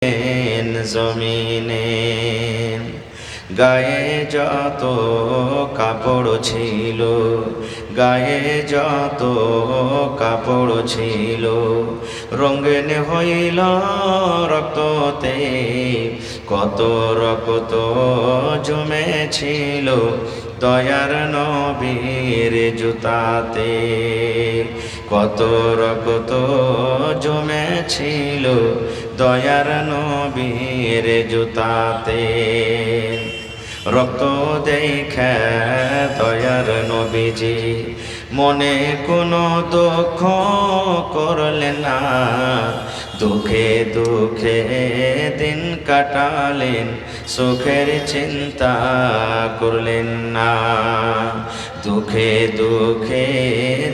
জমিনে গায়ে যত কাপড় ছিল, গায়ে যত কাপড় ছিল, রঙিন হইল রক্ততে, কত রক্ত জমেছিল দয়ার নবীর জুতাতে, কত রক্ত জমেছিল দয়ার নবীর জুতাতে। রক্ত দেখে দয়ার নবীজি মনে কোনো দুঃখ করলেন না, দুঃখে দুঃখে দিন কাটালেন, সুখের চিন্তা করলেন না। দুঃখে দুঃখে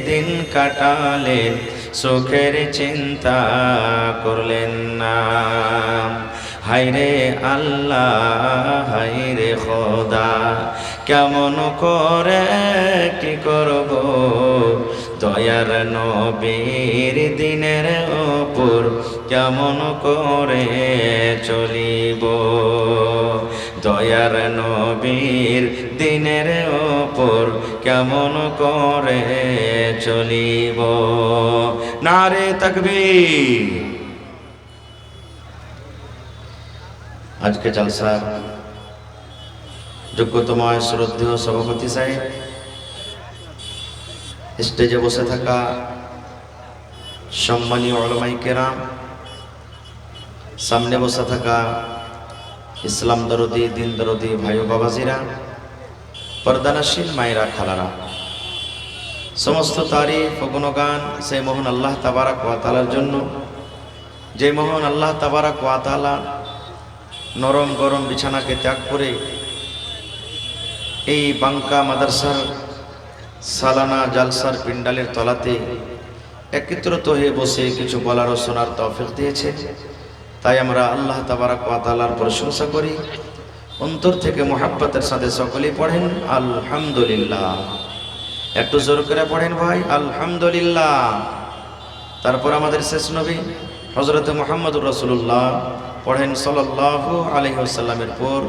দিন কাটালেন, সুখের চিন্তা করলেন না। হায়রে আল্লাহ, হায়রে খোদা, কেমন করে কি করব দয়ার নবীর দিনের ওপর, কেমন করে চলিব দয়ার নবীর দিনের ওপর, কেমন করে চলিব। নারে তাকবীর। আজকে জলসার যোগ্যতম শ্রদ্ধেয় সভাপতি সাহেব, স্টেজে বসে থাকা সম্মানীয় উলামায়ে কেরাম, সামনে বসে থাকা ইসলাম দরদি, দিন দরদি ভাই ও বাবাজিরা, পর্দানশীল মায়েরা, খালারা, সমস্ত তারিফ ও গুণগান সেই মহান আল্লাহ তাবারাক ওয়া তাআলার জন্য, যে মহান আল্লাহ তাবারাক ওয়া তাআলা নরম গরম বিছানাকে ত্যাগ করে এই বাঙ্কা মাদ্রাসার সালানা জালসার পিন্ডালের তলাতে একত্রিত হয়ে বসে কিছু বলার ও শোনার তৌফিক দিয়েছে। তাই আমরা আল্লাহ তাবারাক ওয়া তাআলার প্রশংসা করি, অন্তর থেকে মুহাব্বতের সাথে সকলেই পড়েন আলহামদুলিল্লাহ। একটু জোর করে পড়েন ভাই, আলহামদুলিল্লাহ। তারপর আমাদের শেষ নবী হযরত মুহাম্মদুর রাসূলুল্লাহ পড়েন সাল্লাল্লাহু আলাইহি ওয়াসাল্লামের পর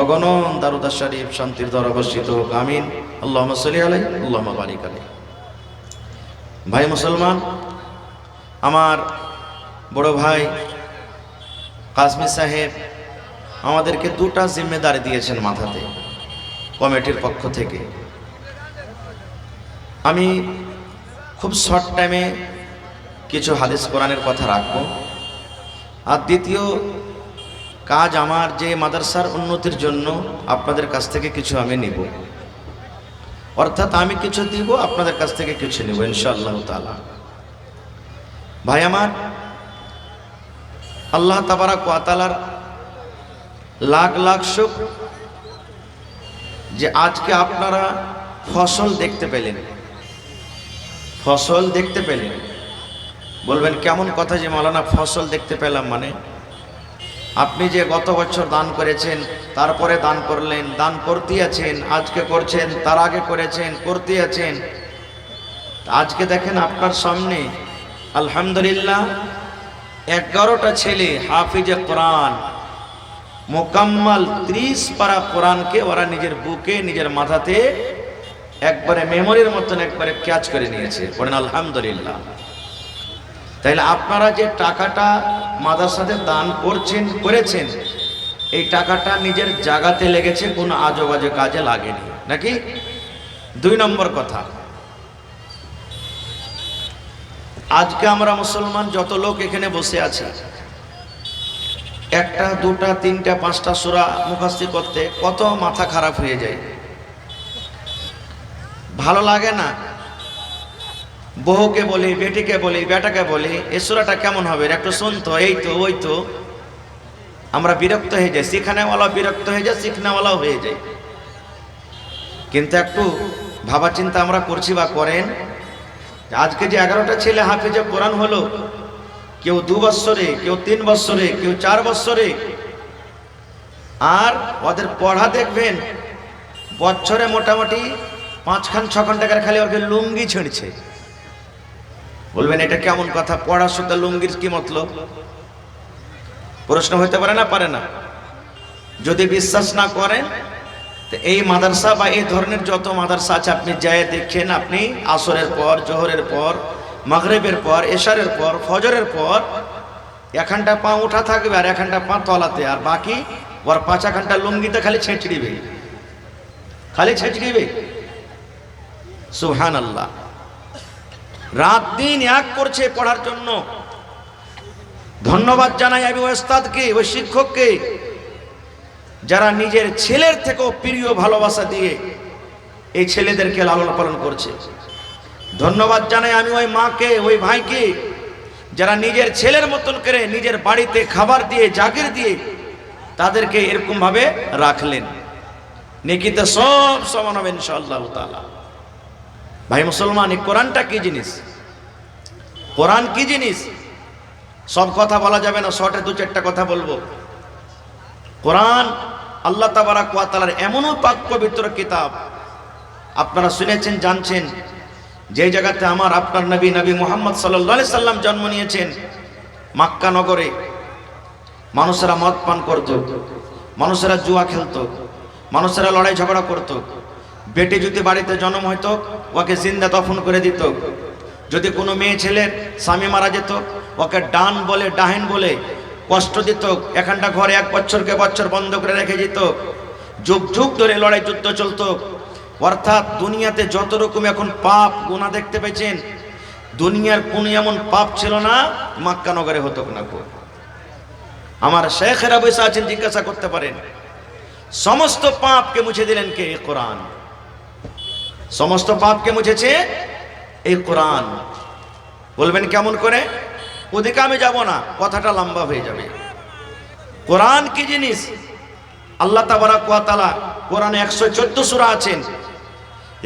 অগণন দারুদ শরীফ শান্তির দ্বারা বর্ষিত হোক, আমিন। আল্লাহুম্মা সাল্লি আলাইহি আল্লাহুম্মা বারিক আলাইহি। ভাই মুসলমান, আমার বড় ভাই কাজী সাহেব আমাদেরকে দুটা জিম্মেদারি দিয়েছেন মাথাতে কমিটির পক্ষ থেকে। আমি খুব শর্ট টাইমে কিছু হাদিস কোরআনের কথা রাখবো, আর দ্বিতীয় কাজ আমার যে মাদ্রাসার উন্নতির জন্য আপনাদের কাছ থেকে কিছু আমি নিব, অর্থাৎ আমি কিছু দিব, আপনাদের কাছ থেকে কিছু নিব ইনশাআল্লাহ তাআলা। ভাই আমার, আল্লাহ তাবারাক ওয়া তাআলার লাখ লাখ শুকর যে আজকে আপনারা ফসল দেখতে পেলেন, ফসল দেখতে পেলেন। বলবেন কেমন কথা যে মাওলানা ফসল দেখতে পেলাম? মানে আপনি যে গত বছর দান করেছেন, তারপরে দান করলেন, দান করতে আছেন, আজকে করছেন, তার আগে করেছেন, করতে আছেন, আজকে দেখেন আপনার সামনে আলহামদুলিল্লাহ 11টা ছেলে হাফিজে কোরআন, মোকাম্মল 30 পারা কোরআনকে ওরা নিজের বুকে, নিজের মাথাতে একবারে মেমোরির মতন একবারে ক্যাচ করে নিয়েছে। পড়েন আলহামদুলিল্লাহ। তাইলে আপনারা যে টাকাটা মাদ্রাসাতে দান করেছেন, এই টাকাটা নিজের জায়গাতে লেগেছে, কোনো আজেবাজে কাজে লাগেনি, নাকি? 2 নম্বর কথা, আজকে আমরা মুসলমান যত লোক এখানে বসে আছি, একটা দুটা তিনটা পাঁচটা সূরা মুখস্থ করতে কত মাথা খারাপ হয়ে যায়, ভালো লাগে না। বহুকে বলি, বেটিকে বলি, বেটাকে বলি, এই সূরাটা কেমন হবে, একটু শুনতো, এই তো ওই তো, আমরা বিরক্ত হয়ে যাই, শিখানেওয়ালা বিরক্ত হয়ে যায়, শিখনেওয়ালাও হয়ে যায়। কিন্তু একটু ভাবা চিন্তা আমরা করছি বা করেন? আজকে যে 11টা ছেলে হাফিজে কোরআন হলো, কেউ 2 বছরে, কেউ 3 বছরে, কেউ 4 বছরে, আর ওদের পড়া দেখবেন বছরে মোটামুটি 5-6 টাকার খালি ওকে লুঙ্গি ছিঁড়ছে। বলবেন এটা কেমন কথা, পড়ার সাথে লুঙ্গির কি মতলব? প্রশ্ন হইতে পারে না? পারে না? যদি বিশ্বাস না করেন তো এই মাদ্রাসা বা এই ধরনের যত মাদ্রাসা আছে আপনি যায় দেখেন, আপনি আসরের পর, জোহরের পর, মাগরিবের পর, এশারের পর, ফজরের পর এখানটা পা উঠা থাকবে আর এখানটা পা তলাতে, আর বাকি ওর 5 ঘন্টা লুঙ্গিতে খালি ছেঁচড় দিবে, খালি ছেঁচড় দিবে। সুবহানাল্লাহ। রাত দিন এক করছে পড়ার জন্য। ধন্যবাদ জানাই আমি ওই উস্তাদকে, ওই শিক্ষককে, যারা নিজের ছেলের থেকেও প্রিয় ভালোবাসা দিয়ে এই ছেলেদেরকে লালন পালন করছে। ধন্যবাদ জানাই আমি ওই মাকে, ওই ভাইকে, যারা নিজের ছেলের মতন করে নিজের বাড়িতে খাবার দিয়ে, জাগির দিয়ে তাদেরকে এরকম ভাবে রাখলেন। নেকিতে সব সমান হবে ইনশাআল্লাহ তাআলা। ভাই মুসলমান, এই কোরআনটা কি জিনিস? কোরআন কি জিনিস? সব কথা বলা যাবে না, শর্টে 2-4টা কথা বলবো। কোরআন আল্লাহ তাবারাক ওয়া তাআলার এমনও পাক পবিত্র কিতাব, আপনারা শুনেছেন, জানছেন, যে জায়গাতে আমার আপনার নবী মুহাম্মদ সাল্লাল্লাহু আলাইহি সাল্লাম জন্ম নিয়েছেন, মক্কা নগরে মানুষেরা মদ পান করত, মানুষেরা জুয়া খেলতো, মানুষেরা লড়াই ঝগড়া করত। বেটি যদি বাড়িতে জন্ম হইতো ওকে জিন্দা দফন করে দিত। যদি কোনো মেয়ে ছেলের স্বামী মারা যেত ওকে ডান বলে, ডাহেন বলে কষ্ট দিত। এখানটা ঘরে 1 বছরকে বছর বন্ধ করে রেখে যেত। যুগ যুগ ধরে লড়াই যুদ্ধ চলতো। অর্থাৎ দুনিয়াতে যত রকম এখন পাপ গুনাহ দেখতে পেয়েছেন, দুনিয়ার কোন এমন পাপ ছিল না মক্কা নগরে হতো না। আমার শেখেরা বসে আছেন, জিজ্ঞাসা করতে পারেন, সমস্ত পাপকে মুছে দিলেন কে? কোরআন। সমস্ত পাপকে মুছেছে এই কোরআন। বলবেন কেমন করে? ওদিকে আমি যাব না, কথাটা লম্বা হয়ে যাবে। কোরআন কি জিনিস? আল্লাহ তাবারাক ওয়া তাআলা কোরআনে 114 সূরা আছেন।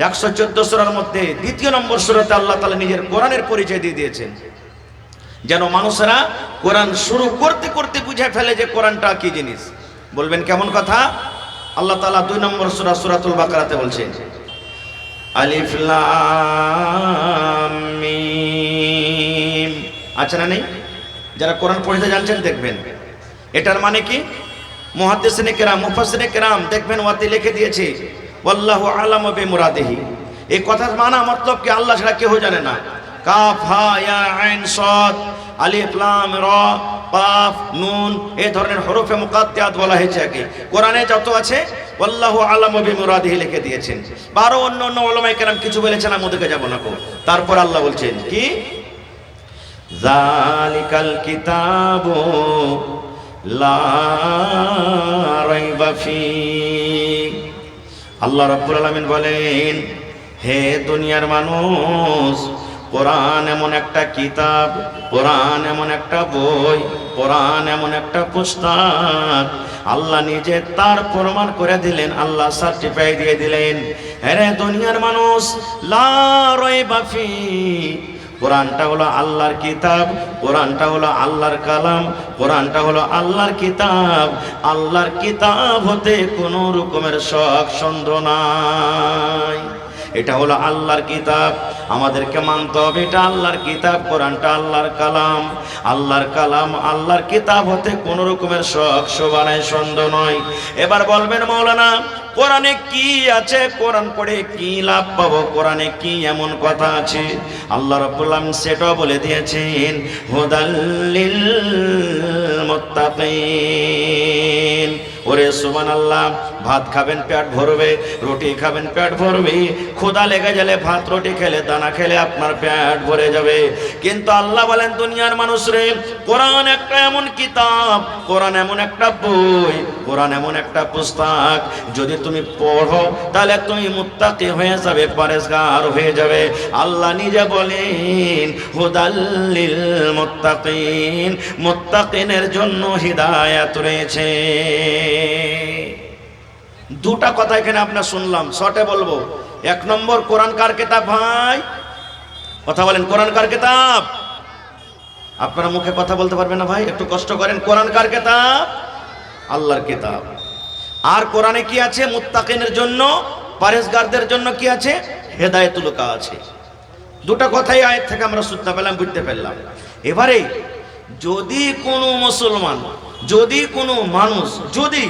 114 সূরার মধ্যে 2 নম্বর সূরাতে আল্লাহ তাআলা নিজের কোরআনের পরিচয় দিয়ে দিয়েছেন, যেন মানুষেরা কোরআন শুরু করতে করতে বুঝে ফেলে যে কোরআনটা কি জিনিস। বলবেন কেমন কথা? আল্লাহ তাআলা 2 নম্বর সূরা সূরাতুল বাকারাতে বলছেন, আলিফ লাম মিম। আচ্ছা না নেই? যারা কোরআন পড়তে জানছেন দেখবেন এটার মানে কি। মুহাদ্দিসিনে কেরাম, মুফাসসিরিনে কেরাম দেখবেন ওয়াতে লিখে দিয়েছে ওয়াল্লাহু আলামু বিমুরাদিহি। এই কথার মানা মতলব কি আল্লাহ ছাড়া কেউ জানে না। কাফ হা ইয়া আইন সাদ আলিফ লাম রা কাফ নুন এই ধরনের হরফে মুকাদ্দাত বলা হয়েছে। কি কোরআনে যত আছে আল্লাহু আলামু বিমুরাদিহি লিখে দিয়েছেন। বারো অন্য উলামায়ে কেরাম কিছু বলেছেন, আমি ওদিকে যাব না। তারপর আল্লাহ বলছেন কি, যালিকাল কিতাবু লা রাইবা ফি। আল্লাহ রাব্বুল আলামিন বলেন, হে দুনিয়ার মানুষ, কোরআন এমন একটা কিতাব, কোরআন এমন একটা বই, কোরআন এমন একটা পুস্তক, আল্লাহ নিজে তার প্রমাণ করে দিলেন, আল্লাহ সার্টিফাই দিয়ে দিলেন। হে দুনিয়ার মানুষ, লা রাইবা ফি, কোরআনটা হলো আল্লাহর কিতাব, কোরআনটা হলো আল্লাহর কালাম, কোরআনটা হলো আল্লাহর কিতাব। আল্লাহর কিতাব হতে কোনো রকমের শক সন্দেহ নাই। এটা হলো আল্লাহর কিতাব, আমাদেরকে মানতে হবে এটা আল্লাহর কিতাব, কোরআনটা আল্লাহর কালাম। আল্লাহর কালাম, আল্লাহর কিতাব হতে কোনো রকমের শক শোভা সন্দেহ নয়। এবার বলবেন মাওলানা, কোরআনে কি আছে? কোরআন পড়ে কি লাভ পাবো? কোরআনে কি এমন কথা আছে? আল্লাহ রাব্বুল আলামিন সেটাও বলে দিয়েছেন, হুদাল লিল মুত্তাকিন। ওরে সুবহানাল্লাহ, ভাত খাবেন পেট ভরবে, রুটি খাবেন পেট ভরবে, ক্ষুধা লেগে গেলে ভাত রুটি খেলে, দানা খেলে আপনার পেট ভরে যাবে। কিন্তু আল্লাহ বলেন, দুনিয়ার মানুষ রে, কোরআন একটা এমন কিতাব, কোরআন এমন একটা বই, কোরআন এমন একটা পুস্তক, যদি তুমি পড়ো তাহলে তুমি মুত্তাকি হয়ে যাবে, পরেজগার হয়ে যাবে। আল্লাহ নিজে বলেন, হুদাল লিল মুত্তাকিন, মুত্তাকিনের জন্য হিদায়াত রয়েছে। দুটা কথা এখানে আপনার শুনলাম, শর্টে বলবো। 1 নম্বর, কোরআন কার কিতাব? ভাই কথা বলেন, কোরআন কার কিতাব? আপনারা মুখে কথা বলতে পারবেন না ভাই, একটু কষ্ট করেন। কোরআন কার কিতাব? আল্লাহর কিতাব। আর কোরআনে কি আছে? মুত্তাকিনের জন্য, পরেজগারদের জন্য কি আছে? হেদায়েতুল কা আছে। দুটা কথাই আয়াত থেকে আমরা শুনতে পেলাম, বুঝতে পারলাম। এবারে যদি কোনো মুসলমান যদি কোনো মানুষ যদি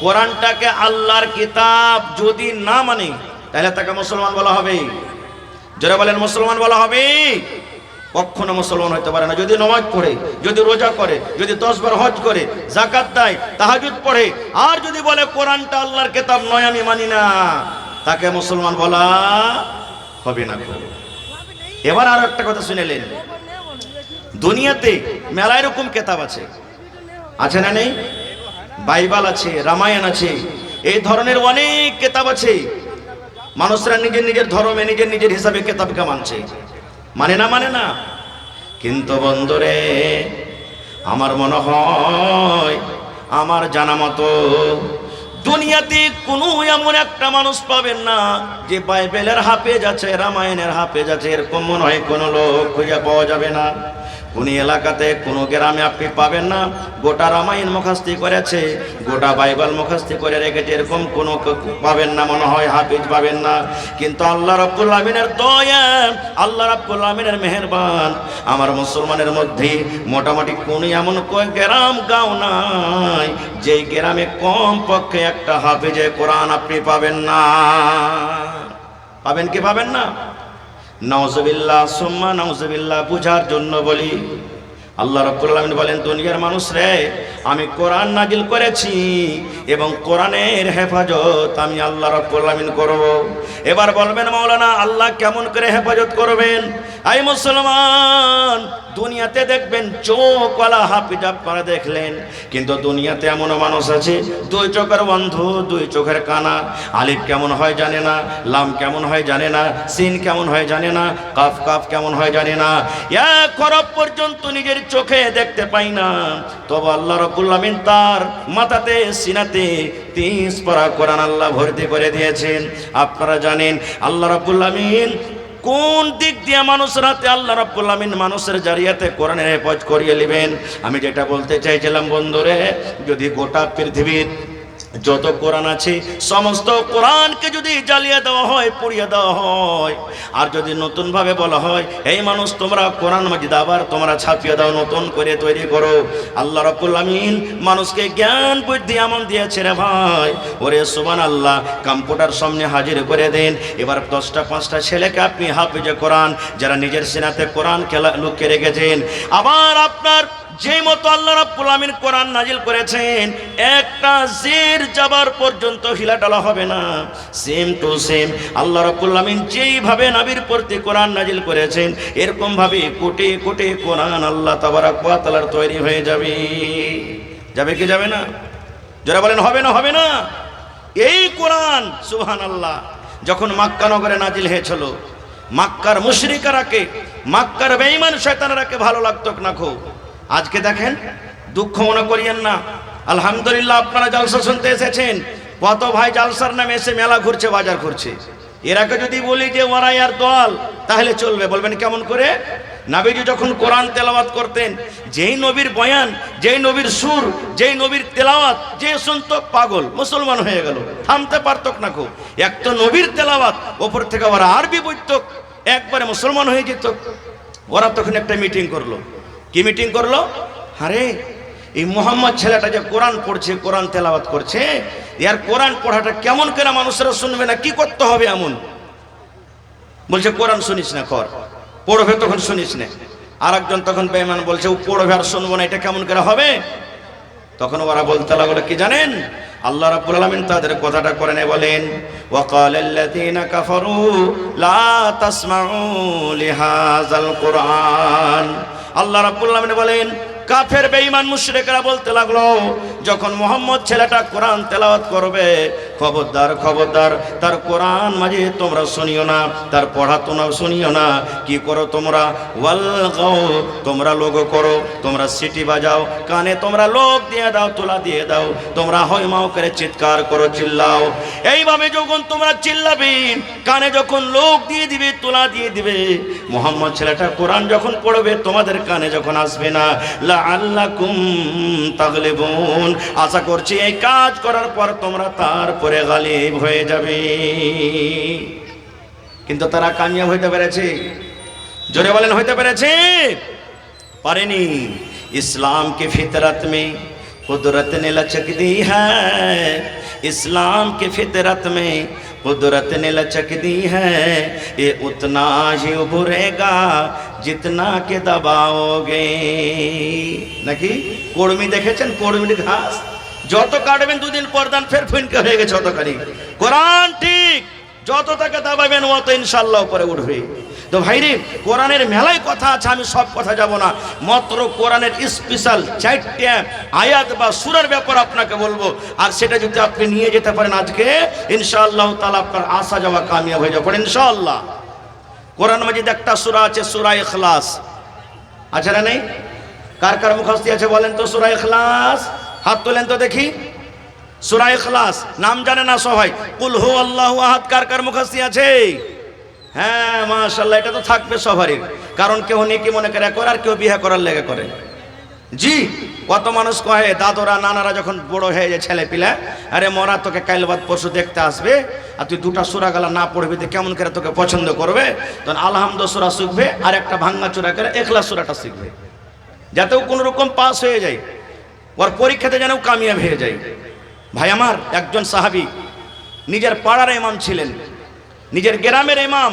কোরআনটাকে আল্লাহর কিতাব যদি না মানে, তাহলে তাকে মুসলমান বলা হবে? যারা বলেন মুসলমান বলা হবে? কখনো মুসলমান হতে পারে না। যদি নামাজ পড়ে, যদি রোজা করে, যদি 10 বার হজ করে, যাকাত দেয়, তাহাজ্জুদ পড়ে, আর যদি বলে কোরআনটা আল্লাহর কিতাব নয় আমি মানি না, তাকে মুসলমান বলা হবে না। এবার আর একটা কথা শুনেলেন, দুনিয়াতে মেলা এরকম কিতাব আছে, আছে না নেই? বাইবেল আছে, রামায়ণ আছে, এই ধরনের অনেক কিতাব আছে। মানুষরা নিজের নিজের ধর্মে নিজের নিজের হিসাবে কিতাবকে মানছে, মানে না। কিন্তু বন্ধুরে, আমার মনে হয়, আমার জানা মতো দুনিয়াতে কোনো এমন একটা মানুষ পাবেন না যে বাইবেলের হাফেজ আছে, রামায়ণের হাফেজ আছে, এরকম মনে হয় কোনো লোক খুঁজে পাওয়া যাবে না। কোন এলাকাতে কোনো গ্রামে আপনি পাবেন না গোটা রামায়ণ মুখস্থি করেছে, গোটা বাইবেল মুখস্থি করে রেখেছে, এরকম কোনো পাবেন না, মনে হয় হাফেজ পাবেন না। কিন্তু আল্লাহ রাব্বুল আমিনের দয়া, আল্লাহ রাব্বুল আমিনের মেহেরবান, আমার মুসলমানের মধ্যে মোটামুটি কোনো এমন গ্রাম গাঁও নাই যেই গ্রামে কম পক্ষে একটা হাফেজে কোরআন আপনি পাবেন না। পাবেন কি পাবেন না? নাউজুবিল্লাহ সুম্মা নাউজুবিল্লাহ। বুঝার জন্য বলি, আল্লাহ রাব্বুল আলামিন বলেন, দুনিয়ার মানুষ রে, আমি কোরআন নাজিল করেছি এবং কোরআনের হেফাজত আমি আল্লাহ রাব্বুল আলামিন করব। এবার বলবেন মাওলানা, আল্লাহ কেমন করে হেফাজত করবেন? আই মুসলমান, দুনিয়াতে দেখবেন চোখওয়ালা হাফিজ আপনারা দেখলেন, কিন্তু দুনিয়াতে এমন মানুষ আছে দুই চোখের অন্ধ, দুই চোখের কানা। আলিফ কেমন হয় জানে না, লাম কেমন হয় জানে না, সিন কেমন হয় জানে না, কাফ কাফ কেমন হয় জানে না, এক হরফ পর্যন্ত নিজের চোখে দেখতে পাই না। তবে আল্লাহ রাব্বুল আমিন তার মাথাতে সিনাতে 30 পারা কোরআন আল্লাহ ভর্তি করে দিয়েছেন। আপনারা জানেন আল্লাহ রাব্বুল আমিন কোন দিক দিয়ে মানুষের হাতে আল্লাহ রাব্বুল আমিন মানুষের জারিয়াতে কোরআনের হেফাজত করিয়ে নেবেন। আমি যেটা বলতে চাইছিলাম বন্ধুরে, যদি গোটা পৃথিবীর যত কোরআন আছে সমস্ত কোরআনকে যদি জ্বালিয়ে দেওয়া হয়, পুড়িয়ে দেওয়া হয়, আর যদি নতুনভাবে বলা হয় এই মানুষ তোমরা কোরআন মাজিদ আবার তোমরা ছাপিয়ে দাও, নতুন করে তৈরি করো, আল্লাহ রাব্বুল আমিন মানুষকে জ্ঞান বুদ্ধি এমন দিয়েছে রে ভাই, ওরে সুবহানাল্লাহ, কম্পিউটার সামনে হাজির করে দেন। এবার 10টা 5টা ছেলেকে আপনি হাফেজে কোরআন যারা নিজের সিনাতে কোরআন লুকিয়ে রেখেছেন, আবার আপনার যে মতো আল্লাহ রাব্বুল আমিন কোরআন নাজিল করেছেন, একটা জের যাবার পর্যন্ত হিলাডালা হবে না। সেম টু সেম আল্লাহ রাব্বুল আমিন যেইভাবে নবীর প্রতি কোরআন নাজিল করেছেন, এরকম ভাবে কোটি কোটি কোরআন আল্লাহ তাবারাক ওয়া তাআলার তৈরি হয়ে যাবে। যাবে কি যাবে না? যারা বলেন হবে না, হবে না। এই কোরআন সুবহানাল্লাহ যখন মক্কা নগরে নাজিল হয়েছিল, মক্কার মুশরিকরাকে, মক্কার বেঈমান শয়তানরাকে ভালো লাগতো না খুব। আজকে দেখেন, দুঃখ মনে করিয়েন না, আলহামদুলিল্লাহ আপনারা জলসা শুনতে এসেছেন, কত ভাই জলসার নামে এসে মেলা ঘুরছে, বাজার ঘুরছে। এরাকে যদি বলি যে ওরাই আর দল, তাহলে চলবে? বলবেন কেমন করে? নবীজি যখন কোরআন তেলাওয়াত করতেন, যেই নবীর বয়ান, যেই নবীর সুর, যেই নবীর তেলাওয়াত যে শুনতো পাগল, মুসলমান হয়ে গেল, থামতে পারত না খুব। এক তো নবীর তেলাওয়াত, ওপর থেকে ওরা আরবি বলতো, একবারে মুসলমান হয়ে যেত। ওরা তখন একটা মিটিং করলো। কি মিটিং করলো? আরে এই মোহাম্মদ ছেলেটা যে কোরআন পড়ছে, কোরআন তেলাওয়াত করছে, এর কোরআন পড়াটা কেমন করে মানুষরা শুনবে না, কি করতে হবে এমন? বলছে কোরআন শুনিস না, কর, পড়বে তখন শুনিস না। আর একজন তখন বেঈমান বলছে ও পড়বে আর শুনবো না, এটা কেমন করে হবে? তখন ওরা বলতে লাগলো কি জানেন? আল্লাহ রাব্বুল আলামিন তাদের কথাটা করে নেই, বলেন ওয়াকালাল্লাযীনা কাফারু লা তাসমাউ লিহাযাল কুরআন। আল্লাহ রাব্বুল আলামিন বলেন কাফের বেঈমান মুশরিকরা বলতে লাগলো, যখন মুহাম্মদ ছেলেটা কোরআন তেলাওয়াত করবে, খবরদার খবরদার তার কোরআন মাঝে তোমরা শুনিও না, তার পড়া তোমরা শুনিও না। কি করো তোমরা? ওয়ালগাও, তোমরা লোক করো, তোমরা সিটি বাজাও, কানে তোমরা লোক দিয়ে দাও, তোলা দিয়ে দাও, তোমরা হয় মাও করে চিৎকার করো, চিল্লাও। এইভাবে যখন তোমরা চিল্লাবে, কানে যখন লোক দিয়ে দিবে, তোলা দিয়ে দিবে, মুহাম্মদ ছেলেটা কোরআন যখন পড়বে তোমাদের কানে যখন আসবে না, লাআল্লাকুম তাগলিবুন, আশা করছি এই কাজ করার পর তোমরা তারপরে গালিব হয়ে যাবে। কিন্তু তারা কামিয়াব হইতে পেরেছে? জোরে বলেন, হইতে পেরেছে? পারেনি। ইসলাম কে ফিতরত মে कुदरत ने लचक दी है इस्लाम की फितरत में, कुदरत ने लचक दी है, ये उतना ही उभरेगा जितना के दबाओगे। নাকি কর্মী দেখেছেন, কর্মীর ঘাস যত কাটবেন দুদিন পর দান ফের ফুনকে হয়ে গেছে অতখানি। কোরআন ঠিক যত তাকে দাবাবেন অত ইনশাআল্লাহ উপরে উঠবে। তো ভাইরে কোরআনের মেলায় কথা আছে, আমি সব কথা যাব না, মাত্র কোরআনের স্পেশাল 4টা আয়াত বা সূরার ব্যাপার আপনাকে বলবো। আর সেটা যদি আপনি নিয়ে যেতে পারেন আজকে ইনশাআল্লাহ তাআলা আপনার আসা যাওয়া কামিয়াব হয়ে যাবে ইনশাআল্লাহ। কোরআন মাজিদ একটা সূরা আছে সূরা ইখলাস, আছে না নেই? কার কার মুখস্থ আছে বলেন তো সূরা ইখলাস? হাত তোলেন তো দেখি। সূরা ইখলাস নাম জানে না সবাই? কুল হু আল্লাহু আহাদ কার কার মুখস্থ আছে? হ্যাঁ মাশাআল্লাহ, এটা তো থাকবে সবারই, কারণ কেউ নেকি মনে করে আর কেউ বিয়ে করার লেগে করে। জি কত মানুষ কহে দাদরা নানারা যখন বড় হয়ে যায় ছেলে পিলা, আরে মরা তোকে কাল বাদ পরশু দেখতে আসবে আর তুই দুটা সূরা গালা না পড়বি তো কেমন করে তোকে পছন্দ করবে? তখন আলহামদু সূরা শিখবে আর একটা ভাঙা চূড়া করে ইখলাস সূরাটা শিখবে, যাতেও কোনো রকম পাস হয়ে যায়, ওর পরীক্ষাতে যেন কামিয়াব হয়ে যায়। ভাই আমার একজন সাহাবী নিজের পাড়ার ইমাম ছিলেন, নিজের গ্রামের ইমাম,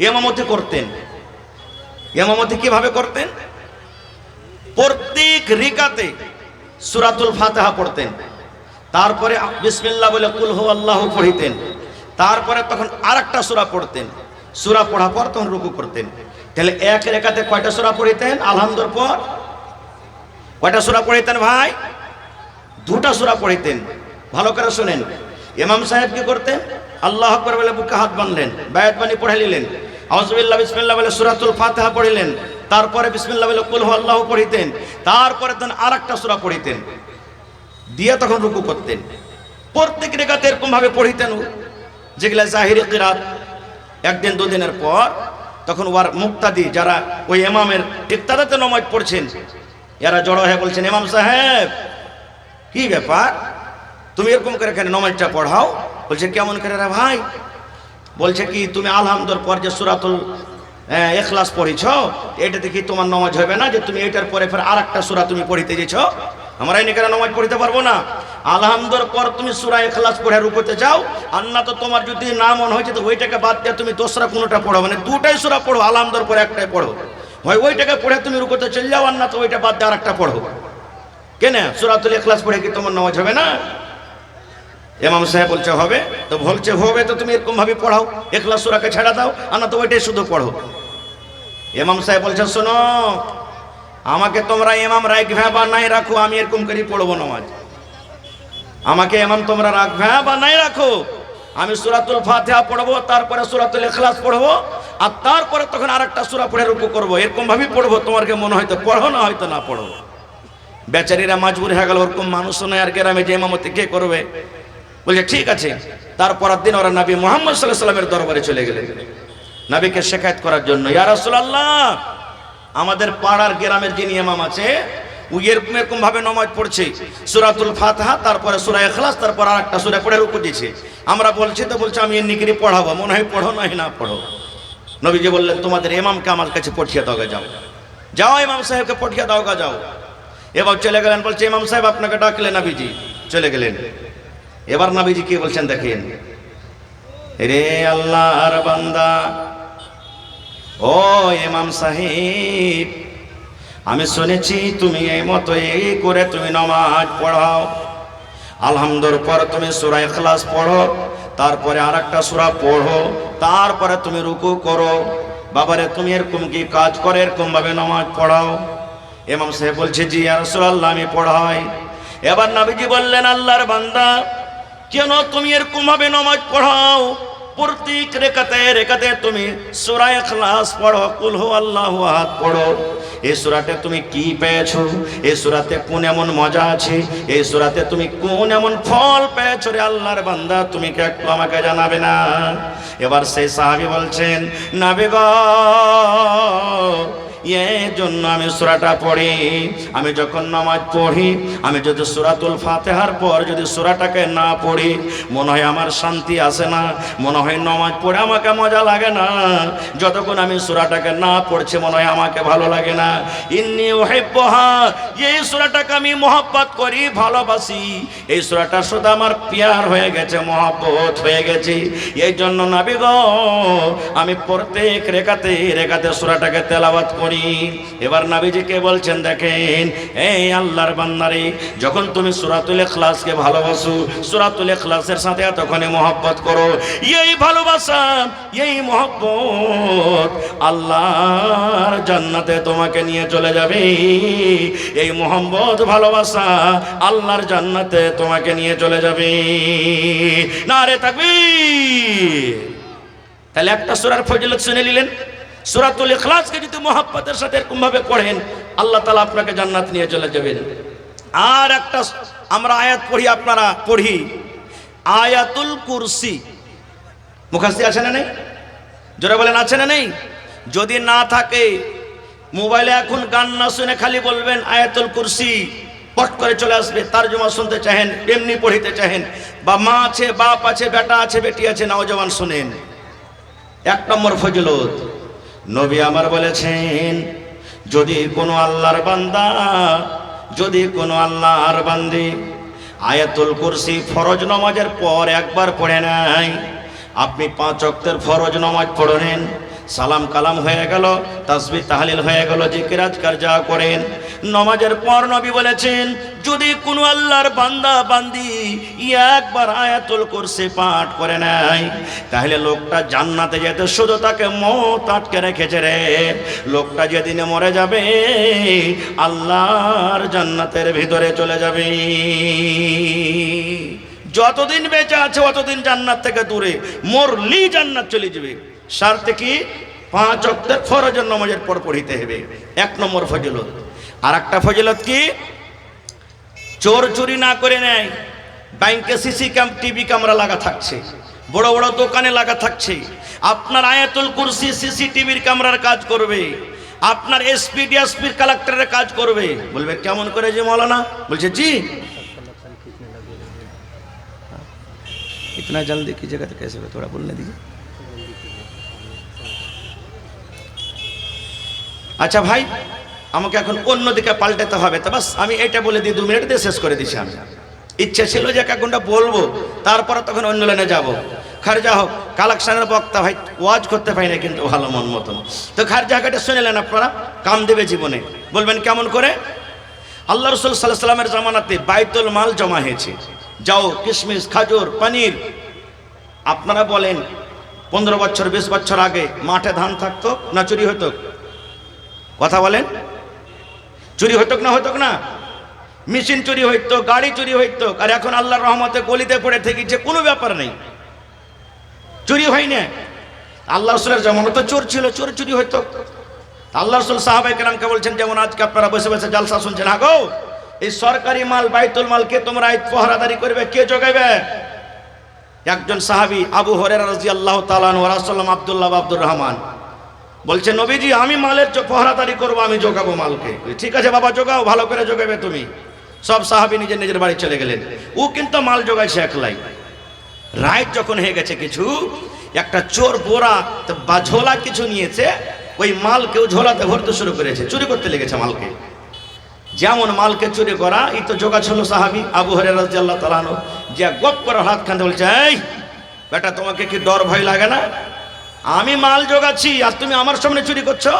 ইমামতি করতেন। ইমামতি কিভাবে করতেন? প্রত্যেক রিকাতে সূরাতুল ফাতিহা পড়তেন, তারপরে বিসমিল্লাহ বলে কুল হু আল্লাহু পড়িতেন, তারপরে তখন আরেকটা সূরা পড়তেন, সূরা পড়ার পর তখন রুকু করতেন। তাহলে এক রেখাতে কয়টা সূরা পড়িতেন? আলহামদুর পর কয়টা সূরা পড়িতেন ভাই? দুটা সূরা পড়িতেন। ভালো করে শুনেন, ইমাম সাহেব কি করতেন? আল্লাহু আকবার বলে বুকে হাত বাঁধলেন, বায়াত বানি পড়ে নিলেন, আউযুবিল্লাহ বিসমিল্লাহ বলে সূরাতুল ফাতিহা পড়িলেন, তারপরে বিসমিল্লাহ বলে কুল হু আল্লাহু পড়িতেন, তারপরে তখন আরেকটা সূরা পড়িতেন, দিয়ে তখন রুকু করতেন। প্রত্যেক রেখাতে এরকম ভাবে পড়িতেন, যেগুলা জাহিরি কিরাত। একদিন দুদিনের পর তখন ওয়ার মুক্তাদি যারা ওই ইমামের ইক্তাদাতে নামাজ পড়ছেন, এরা জড়ো হয়ে বলছেন, ইমাম সাহেব কি ব্যাপার, তুমি এরকম করে এখানে নামাজটা পড়াও? বলছে কেমন করে রে ভাই? বলছে কি তুমি আলহামদুর পর যে সূরাতুল ইখলাস পড়িছ, এটা দেখি তোমার নামাজ হবে না, যে তুমি এটার পরে ফের আরেকটা সূরা তুমি পড়িতে গেছ, আমরা এই করে নামাজ পড়িতে পারবো না। আলহামদুর পর তুমি সূরা ইখলাস পড়ে রুকুতে যাও, আর না তো তোমার যদি না মন হয়েছে তো ওইটাকে বাদ দিয়ে তুমি দোসরা কোনোটা পড়ো, মানে দুটাই সূরা পড়ো, আলহামদুর পরে একটাই পড়ো, হয় ওইটাকে পড়ে তুমি রুকুতে চলে যাও, আর না তো ওইটা বাদ দিয়ে আরেকটা পড়ো। কেন সূরাতুল ইখলাস পড়ে কি তোমার নামাজ হবে না? ইমাম সাহেব বলছে হবে। তো বলছে হবে তো তুমি এরকম ভাবে পড়াও, ইখলাস সূরাকে ছেড়ে দাও, আর না তো ওইটাই শুধু পড়ো। ইমাম সাহেব বলছে শোনো, আমাকে তোমরা ইমাম রাখবে বা নাই রাখো, আমি এরকম করে পড়বো নামাজ। আমাকে ইমাম তোমরা রাখবে বা নাই রাখো, আমি সূরাতুল ফাতিহা পড়বো, তারপরে সূরাতুল ইখলাস পড়বো, আর তারপরে তখন আরেকটা সূরা পড়ে রুকু করবো, এরকম ভাবে পড়বো। তোমার কি মনে হয়তো পড়ো, না হয়তো না পড়ো। বেচারীরা মজবুর হয়ে গেল, ওরকম মানুষ নয় আর গ্রামে যে ইমামতি কে করবে? বলছে ঠিক আছে। তারপরের দিন ওরা নবী মুহাম্মদ সাল্লাল্লাহু আলাইহি ওয়াসাল্লামের দরবারে চলে গেলেন নবীকে শিকায়ত করার জন্য, ইয়া রাসূলুল্লাহ আমাদের পাড়ার গ্রামের যিনি ইমাম আছে ও এরকম ভাবে নামাজ পড়ছে, সূরাতুল ফাতিহা তারপরে সূরা ইখলাস তারপর আরেকটা সূরা পড়ে রুকু দিয়েছে, আমরা বলছি তো বলছে আমি এমনি করে পড়াবো, মনে হয় পড়ো নাই না পড়ো। নবীজি বললেন তোমাদের ইমামকে আমার কাছে পাঠিয়ে দাও, যাও যাও ইমাম সাহেবকে পাঠিয়ে দাও, যাও। এবার চলে গেলেন, বলছে ইমাম সাহেব আপনাকে ডাকলেন। নবীজি চলে গেলেন। এবার নবীজি কি বলছেন দেখেন, রে আল্লাহর বান্দা, ও ইমাম সাহেব, আমি শুনেছি তুমি এই মতো এই করে তুমি নামাজ পড়াও, আলহামদুর পর তুমি সূরা ইখলাস পড়ো, তারপরে আরেকটা সূরা পড়ো, তারপরে তুমি রুকু করো। বাবারে তুমি এরকম কি কাজ করে এরকম ভাবে নামাজ পড়াও? ইমাম সাহেব বলছে জি ইয়া রাসূলুল্লাহ আমি পড়াই। এবার নবীজি বললেন আল্লাহর বান্দা, কেন তুমি এরকম ভাবে নামাজ পড়াও? প্রত্যেক রেখাতে তুমি সূরা ইখলাস পড়ো, কুল হু আল্লাহু আহাদ পড়ো। এই সূরাতে তুমি কি পেয়েছো? এই সূরাতে কোন এমন মজা আছে? এই সূরাতে তুমি কোন এমন ফল পেয়েছো রে আল্লাহর বান্দা, তুমি কি একটু আমাকে জানাবে না? এবার সেই সাহাবী বলছেন, নবী গো এই জন্য আমি সূরাটা পড়ি। আমি যখন নামাজ পড়ি, আমি যদি সূরাতুল ফাতিহার পর যদি সূরাটাকে না পড়ি, মনে হয় আমার শান্তি আসে না, মনে হয় নামাজ পড়ে আমাকে মজা লাগে না। যতক্ষণ আমি সূরাটাকে না পড়ছি মনে হয় আমাকে ভালো লাগে না। ইন্নী উহিব্বুহা, এই সূরাটাকে আমি মহব্বত করি, ভালোবাসি। এই সূরাটার সাথে আমার প্যার হয়ে গেছে, মহব্বত হয়ে গেছে। এই জন্য নবী গো, আমি প্রত্যেক রেকাতে সূরাটাকে তেলাওয়াত করি। এবার নবীজিকে বলছেন, দেখেন এই আল্লাহর বান্দারে, যখন তুমি সূরাতুল ইখলাসকে ভালোবাসো, সূরাতুল ইখলাসের সাথে এতখানি মহব্বত করো, এই ভালোবাসা, এই মহব্বত আল্লাহর জান্নাতে তোমাকে নিয়ে চলে যাবে। এই মহব্বত ভালোবাসা আল্লাহর জান্নাতে তোমাকে নিয়ে চলে যাবে। নারে তাকবীর। তাহলে একটা সূরার ফজিলত শুনে নিলেন। সূরাতুল ইখলাসকে যদি মহব্বতের সাথে এরকম ভাবে পড়েন, আল্লাহ তাআলা আপনাকে জান্নাত নিয়ে চলে যাবেন। আর একটা আমরা আয়াত পড়ি, আপনারা পড়ি, আয়াতুল কুরসি। মুখস্থি আছে না নেই? জোরে বলেন আছে না নেই? যদি না থাকে, মোবাইলে এখন গান না শুনে খালি বলবেন আয়াতুল কুরসি, পট করে চলে আসবে। তারজমা শুনতে চাহেন, এমনি পড়িতে চাহেন, বা মা আছে, বাপ আছে, বেটা আছে, বেটি আছে, নওজওয়ান শুনেন। এক নম্বর ফজিলত, নবী আমার বলেছেন, যদি কোনো আল্লাহর বান্দা, যদি কোনো আল্লাহর বান্দি আয়াতুল কুরসি ফরজ নামাজের পর একবার পড়ে নাই, আপনি 5 ওয়াক্তের ফরজ নামাজ পড়েন, সালাম কালাম হয়ে গেল, তাসবিহ তাহলিল হয়ে গেল, জিকির আজকার যা করেন, নামাজের পর নবী বলেছেন, যদি কোনো আল্লাহর বান্দা বান্দি একবার আয়াতুল কুরসি পাঠ করে নাই, তাহলে লোকটা জান্নাতে যেতে শুধু তাকে মওত আটকে রেখেছে রে। লোকটা যেদিনে মরে যাবে, আল্লাহর জান্নাতের ভিতরে চলে যাবে। যতদিন বেঁচে আছে অতদিন জান্নাত থেকে দূরে, মরলি জান্নাত চলে যাবে। শর্তে কি? 5 ওয়াক্তের ফরজ নামাজের পর পড়িতে হবে। এক নম্বর ফজিলত। আর একটা ফজিলত কি? চোর চুরি না করে নেয়। ব্যাংকে সিসি ক্যাম টিভি ক্যামেরা লাগা থাকছে, বড় বড় দোকানে লাগা থাকছে। আপনার আয়াতুল কুরসি সিসিটিভির ক্যামেরার কাজ করবে, আপনার এসপি ডিএসপির কালেক্টরের কাজ করবে। বলবে কেমন করে যে মৌলানা? বলছে জি, इतना जल्दी कीजिएगा तो कैसे होगा, थोड़ा बोलने दीजिए। আচ্ছা ভাই, আমাকে এখন অন্যদিকে পাল্টাতে হবে, তো বাস আমি এটা বলে দিই, 2 মিনিট দিয়ে শেষ করে দিচ্ছি। আমি ইচ্ছে ছিল যে 1 ঘন্টা বলবো, তারপরে তখন অন্য লাইনে যাবো। খারজা হোক কালেকশনের বক্তা, ভাই ওয়াজ করতে পারি না কিন্তু ভালো মন মতন। তো খারজা কাটে শুনেলেন আপনারা, কাম দেবে জীবনে। বলবেন কেমন করে? আল্লাহ রাসূল সাল্লাল্লাহু আলাইহি ওয়াসাল্লামের জামানাতে বাইতুল মাল জমা হয়েছে, যাও কিশমিশ, খাজুর, পনির। আপনারা বলেন 15 বছর 20 বছর আগে মাঠে ধান থাকতো না চুরি হতো? কথা বলেন, চুরি হতো না? হতো না? মেশিন চুরি হইতো, গাড়ি চুরি হইতো। আর এখন আল্লাহর রহমতে গলিতে পড়ে থেকেছে, কোনো ব্যাপার নেই, চুরি হয় না। আল্লাহ রাসূলের জামানাতে চোর ছিল, চোর চুরি হইতো। আল্লাহ রাসূল সাহাবায়ে কেরামকে বলছেন, যেমন আজকে আপনারা বসে বসে জালসা শুনছেন, আগো এই সরকারি মাল বাইতুল মালকে তোমরা এই পহরাদারি করবে, কে জোগাইবে? একজন সাহাবী আবু হুরায়রা রাদিয়াল্লাহু তাআলা আনহু, রাসূলুল্লাহ আব্দুল্লাহ আব্দুর রহমান বলছে, নবীজি আমি মালের পহরাদারি করবো, আমি জোগাবো মালকে। ঠিক আছে বাবা, জোগাও, ভালো করে জোগাবে তুমি। সব সাহাবী নিজের নিজের বাড়ি চলে গেলেন। ও কিন্তু মাল জোগাইছে একলাই। রাত যখন হয়ে গেছে, কিছু একটা চোর বোরা বা ঝোলা কিছু নিয়েছে, ওই মাল কেউ ঝোলাতে ভরতে শুরু করেছে, চুরি করতে লেগেছে মালকে। যেমন মালকে চুরি করা, এই তো জোগা ছিল সাহাবী আবু হুরায়রা রাদিয়াল্লাহু তাআলা আনহু, যে গপ করে হাত খান্দে বলছে, এই বেটা তোমাকে কি ডর ভয় লাগে না? আমি মাল জোগাচ্ছি আর তুমি আমার সামনে চুরি করছো।